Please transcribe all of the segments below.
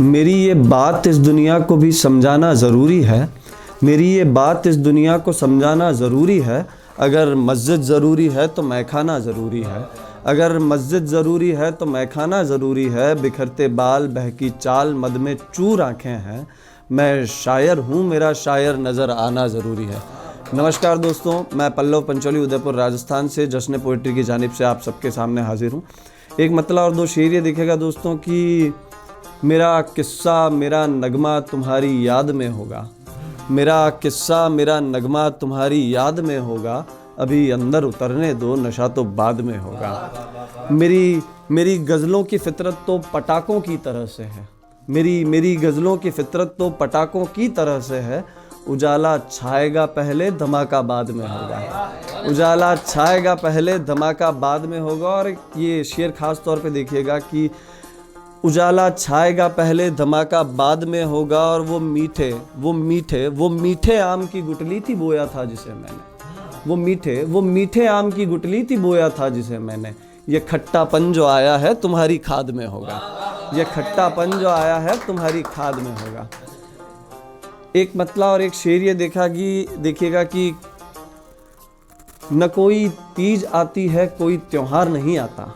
मेरी ये बात इस दुनिया को भी समझाना ज़रूरी है। मेरी ये बात इस दुनिया को समझाना ज़रूरी है। अगर मस्जिद ज़रूरी है तो मैखाना ज़रूरी है। अगर मस्जिद ज़रूरी है तो मैखाना ज़रूरी है। बिखरते बाल बहकी चाल मद में चूर आँखें हैं। मैं शायर हूँ, मेरा शायर नज़र आना ज़रूरी है। नमस्कार दोस्तों, मैं पल्लव पंचोली उदयपुर राजस्थान से जश्न पोइट्री की जानिब से आप सबके सामने हाजिर हूँ। एक मतला और दो शेर ये दिखेगा दोस्तों कि मेरा किस्सा मेरा नगमा तुम्हारी याद में होगा। मेरा किस्सा मेरा नगमा तुम्हारी याद में होगा। अभी अंदर उतरने दो, नशा तो बाद में होगा। मेरी गज़लों की फितरत तो पटाखों की तरह से है। मेरी गज़लों की फितरत तो पटाखों की तरह से है। उजाला छाएगा पहले, धमाका बाद में होगा। उजाला छाएगा पहले, धमाका बाद में होगा। और ये शेर खास तौर पे देखिएगा कि उजाला छाएगा पहले, धमाका बाद में होगा। और वो मीठे आम की गुठली थी बोया था जिसे मैंने। वो मीठे आम की गुठली थी बोया था जिसे मैंने। ये खट्टापन जो आया है तुम्हारी खाद में होगा। ये खट्टापन जो आया है तुम्हारी खाद में होगा। एक मतला और एक शेर ये देखिएगा कि न कोई तीज आती है कोई त्योहार नहीं आता।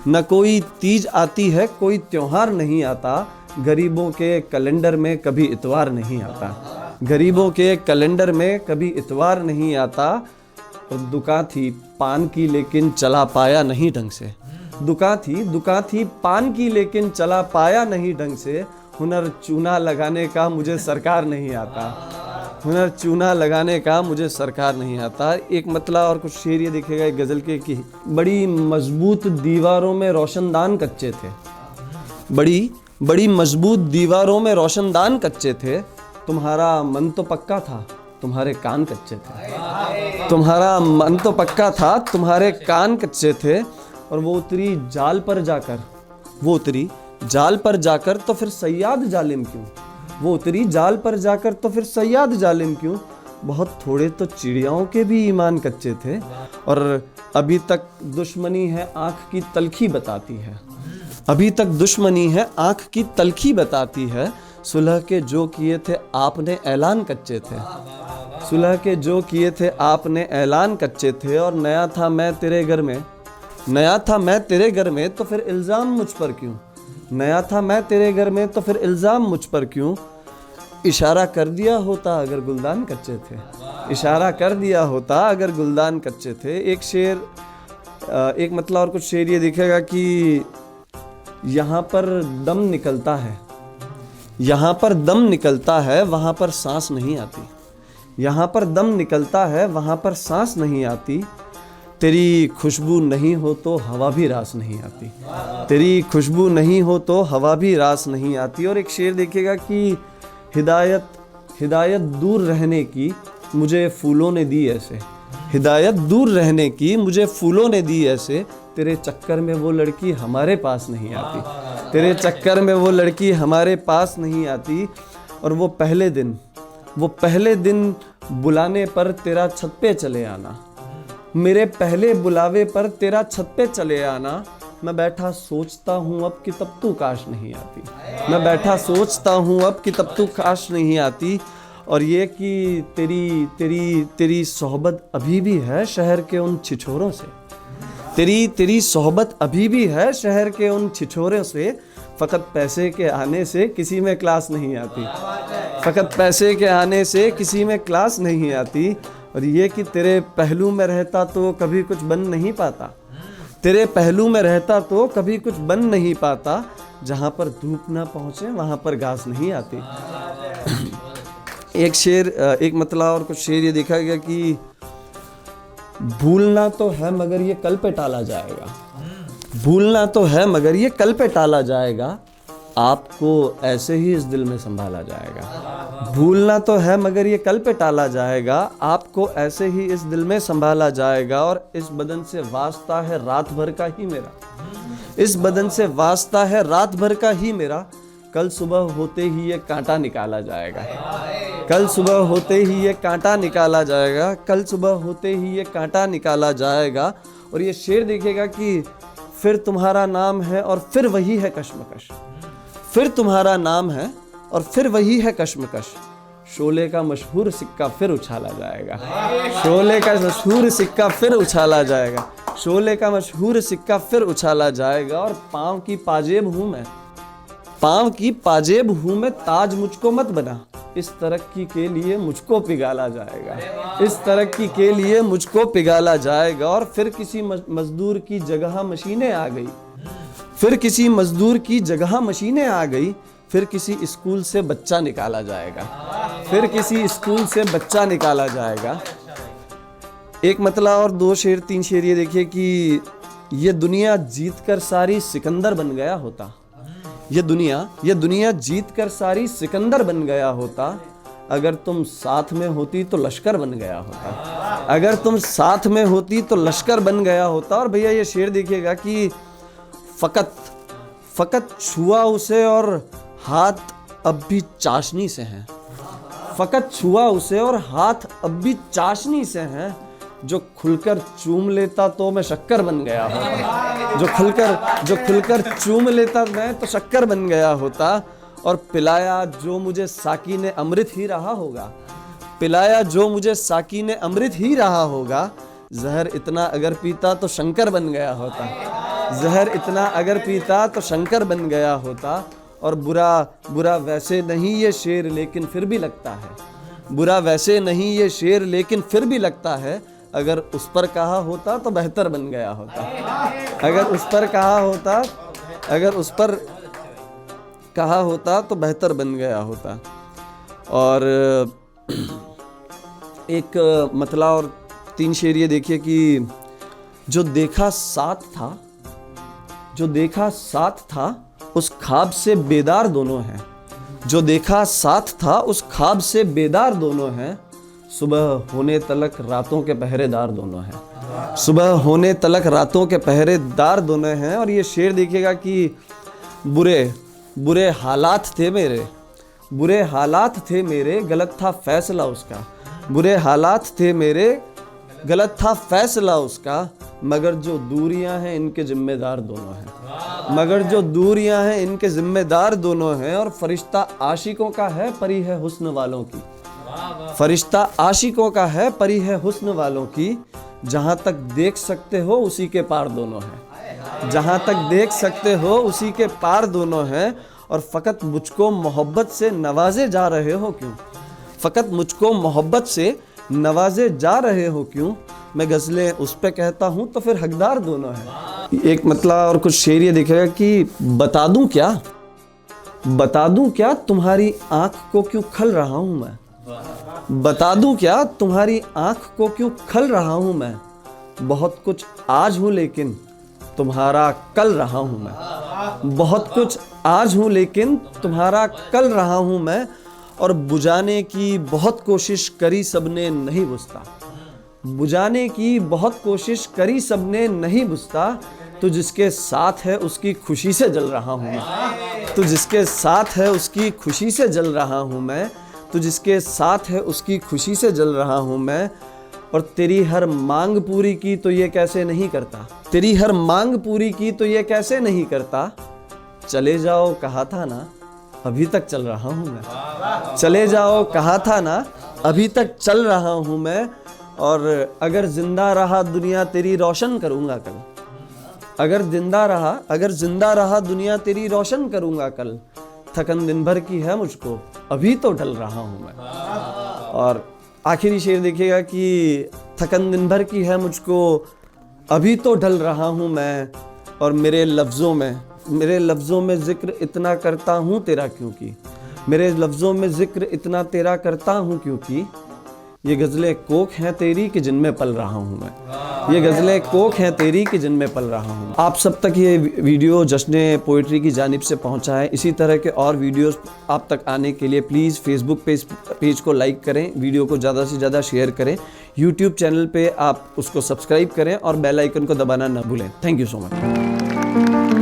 न कोई तीज आती है कोई त्योहार नहीं आता। गरीबों के कैलेंडर में कभी इतवार नहीं आता। गरीबों के कैलेंडर में कभी इतवार नहीं आता। और दुकान थी पान की लेकिन चला पाया नहीं ढंग से। दुकान थी पान की लेकिन चला पाया नहीं ढंग से। हुनर चूना लगाने का मुझे सरकार नहीं आता। हुनर चूना लगाने का मुझे सरकार नहीं आता। एक मतला और कुछ शेर ये दिखेगा गज़ल के कि बड़ी मजबूत दीवारों में रोशनदान कच्चे थे। बड़ी मजबूत दीवारों में रोशनदान कच्चे थे। तुम्हारा मन तो पक्का था, तुम्हारे कान कच्चे थे। तुम्हारा मन तो पक्का था, तुम्हारे कान कच्चे थे। और वो उतरी जाल पर जाकर तो फिर सयाद जालिम क्यों। वो उतरी जाल पर जाकर तो फिर सयाद जालिम क्यों। बहुत थोड़े तो चिड़ियाओं के भी ईमान कच्चे थे। और अभी तक दुश्मनी है आँख की तलखी बताती है। अभी तक दुश्मनी है आँख की तलखी बताती है। सुलह के जो किए थे आपने ऐलान कच्चे थे। सुलह के जो किए थे आपने ऐलान कच्चे थे। और नया था मैं तेरे घर में तो फिर इल्ज़ाम मुझ पर क्यों। नया था मैं तेरे घर में तो फिर इल्ज़ाम मुझ पर क्यों। इशारा कर दिया होता अगर गुलदान कच्चे थे। इशारा कर दिया होता अगर गुलदान कच्चे थे। एक मतलब और कुछ शेर ये दिखेगा कि यहाँ पर दम निकलता है। यहाँ पर दम निकलता है वहाँ पर सांस नहीं आती। यहाँ पर दम निकलता है वहाँ पर सांस नहीं आती। तेरी खुशबू नहीं हो तो हवा भी रास नहीं आती। तेरी खुशबू नहीं हो तो हवा भी रास नहीं आती। और एक शेर देखिएगा कि हिदायत दूर रहने की मुझे फूलों ने दी ऐसे। हिदायत दूर रहने की मुझे फूलों ने दी ऐसे। तेरे चक्कर में वो लड़की हमारे पास नहीं आती। तेरे चक्कर में वो लड़की हमारे पास नहीं आती। और वो पहले दिन बुलाने पर तेरा छत पे चले आना। मेरे पहले बुलावे पर तेरा छत पे चले आना। मैं बैठा सोचता हूँ अब कि तब तू काश नहीं आती। मैं बैठा सोचता हूँ अब कि तब तू काश नहीं आती। और ये कि तेरी सोहबत अभी भी है शहर के उन छिछोरों से। तेरी सोहबत अभी भी है शहर के उन छिछोरों से। फ़कत पैसे के आने से किसी में क्लास नहीं आती। फ़कत पैसे के आने से किसी में क्लास नहीं आती। और ये कि तेरे पहलू में रहता तो कभी कुछ बन नहीं पाता। तेरे पहलू में रहता तो कभी कुछ बन नहीं पाता। जहाँ पर धूप ना पहुँचे वहाँ पर घास नहीं आती। एक मतला और कुछ शेर ये देखा गया कि भूलना तो है मगर ये कल पे टाला जाएगा। भूलना तो है मगर ये कल पे टाला जाएगा। आपको ऐसे ही इस दिल में संभाला जाएगा। भूलना तो है मगर ये कल पे टाला जाएगा। आपको ऐसे ही इस दिल में संभाला जाएगा। और इस बदन से वास्ता है रात भर का ही मेरा। इस बदन से वास्ता है रात भर का ही मेरा। कल सुबह होते ही ये कांटा निकाला जाएगा। कल सुबह होते ही ये कांटा निकाला जाएगा। कल सुबह होते ही ये कांटा निकाला जाएगा। और ये शेर देखिएगा कि फिर तुम्हारा नाम है और फिर वही है कश्मकश। फिर तुम्हारा नाम है और फिर वही है कश्मकश। शोले का मशहूर सिक्का फिर उछाला जाएगा, शोले का मशहूर सिक्का फिर उछाला जाएगा, शोले का मशहूर सिक्का फिर उछाला जाएगा। और पाँव की पाजेब हूँ मैं, पाँव की पाजेब हूँ मैं, ताज मुझको मत बना। इस तरक्की के लिए मुझको पिघाला जाएगा, इस तरक्की के लिए मुझको पिघाला जाएगा। और फिर किसी मजदूर की जगह मशीनें आ गई, फिर किसी मजदूर की जगह मशीनें आ गई। फिर किसी स्कूल से बच्चा निकाला जाएगा, फिर किसी स्कूल से बच्चा निकाला जाएगा। एक मतला और 2 शेर 3 शेर ये देखिए कि ये दुनिया जीत कर सारी सिकंदर बन गया होता, ये दुनिया जीत कर सारी सिकंदर बन गया होता। अगर तुम साथ में होती तो लश्कर बन गया होता, अगर तुम साथ में होती तो लश्कर बन गया होता। और भैया ये शेर देखिएगा कि फकत छुआ उसे और हाथ अब भी चाशनी से हैं, फकत छुआ उसे और हाथ अब भी चाशनी से हैं। जो खुलकर चूम लेता तो मैं शक्कर बन गया होता, जो खुलकर चूम लेता मैं तो शक्कर बन गया होता। और पिलाया जो मुझे साकी ने अमृत ही रहा होगा, पिलाया जो मुझे साकी ने अमृत ही रहा होगा। जहर इतना अगर पीता तो शंकर बन गया होता, जहर इतना अगर पीता तो शंकर बन गया होता। और बुरा वैसे नहीं ये शेर लेकिन फिर भी लगता है, बुरा वैसे नहीं ये शेर लेकिन फिर भी लगता है। अगर उस पर कहा होता तो बेहतर बन गया होता, अगर उस पर कहा होता, अगर उस पर कहा होता तो बेहतर बन गया होता। और एक मतला और 3 शेर ये देखिए कि जो देखा साथ था, जो देखा साथ था उस ख्वाब से बेदार दोनों हैं, जो देखा साथ था उस ख्वाब से बेदार दोनों हैं। सुबह होने तलक रातों के पहरेदार दोनों हैं, सुबह होने तलक रातों के पहरेदार दोनों हैं। और ये शेर देखिएगा कि बुरे हालात थे मेरे, बुरे हालात थे मेरे, गलत था फैसला उसका, बुरे हालात थे मेरे, गलत था फैसला उसका। मगर जो दूरियां हैं इनके जिम्मेदार दोनों हैं, मगर जो दूरियां हैं इनके जिम्मेदार दोनों हैं। और फरिश्ता आशिकों का है परी है हुस्न वालों की, फरिश्ता आशिकों का है परी है हुस्न वालों की। जहां तक देख सकते हो उसी के पार दोनों हैं, जहां तक देख सकते हो उसी के पार दोनों हैं। और फकत मुझको मोहब्बत से नवाजे जा रहे हो क्यों, फकत मुझको मोहब्बत से नवाजे जा रहे हो क्यों। मैं गज़लें उस पे कहता हूँ तो फिर हकदार दोनों हैं। एक मतला और कुछ शेर ये दिखेगा कि बता दूं क्या तुम्हारी आँख को क्यों खल रहा हूँ मैं, बता दूं क्या तुम्हारी आँख को क्यों खल रहा हूँ मैं। बहुत कुछ आज हूँ लेकिन तुम्हारा कल रहा हूँ मैं, बहुत कुछ आज हूँ लेकिन तुम्हारा कल रहा हूँ मैं। और बुझाने की बहुत कोशिश करी सबने नहीं बुझता, बुझाने की बहुत कोशिश करी सबने नहीं बुझता। तो जिसके साथ है उसकी खुशी से जल रहा हूँ मैं, तो जिसके साथ है उसकी खुशी से जल रहा हूँ मैं, तो जिसके साथ है उसकी खुशी से जल रहा हूँ मैं। और तेरी हर मांग पूरी की तो ये कैसे नहीं करता, तेरी हर मांग पूरी की तो ये कैसे नहीं करता। चले जाओ कहा था ना अभी तक चल रहा हूँ मैं, चले जाओ कहा था ना अभी तक चल रहा हूँ मैं। और अगर जिंदा रहा दुनिया तेरी रोशन करूँगा कल, अगर जिंदा रहा दुनिया तेरी रोशन करूँगा कल। थकन दिन भर की है मुझको अभी तो ढल रहा हूँ मैं। और आखिरी शेर देखिएगा कि थकन दिन भर की है मुझको अभी तो ढल रहा हूँ मैं। और मेरे लफ्ज़ों में ज़िक्र इतना करता हूँ तेरा क्योंकि, मेरे लफ्ज़ों में ज़िक्र इतना तेरा करता हूँ क्योंकि। ये गज़लें कोख हैं तेरी कि जिनमें पल रहा हूँ मैं, ये गज़लें कोख हैं तेरी कि जिनमें पल रहा हूँ। आप सब तक ये वीडियो जश्न पोइट्री की जानिब से पहुँचा है। इसी तरह के और वीडियोस आप तक आने के लिए प्लीज़ फेसबुक पेज को लाइक करें, वीडियो को ज़्यादा से ज़्यादा शेयर करें, यूट्यूब चैनल पे आप उसको सब्सक्राइब करें और बेल आइकन को दबाना ना भूलें। Thank you so much.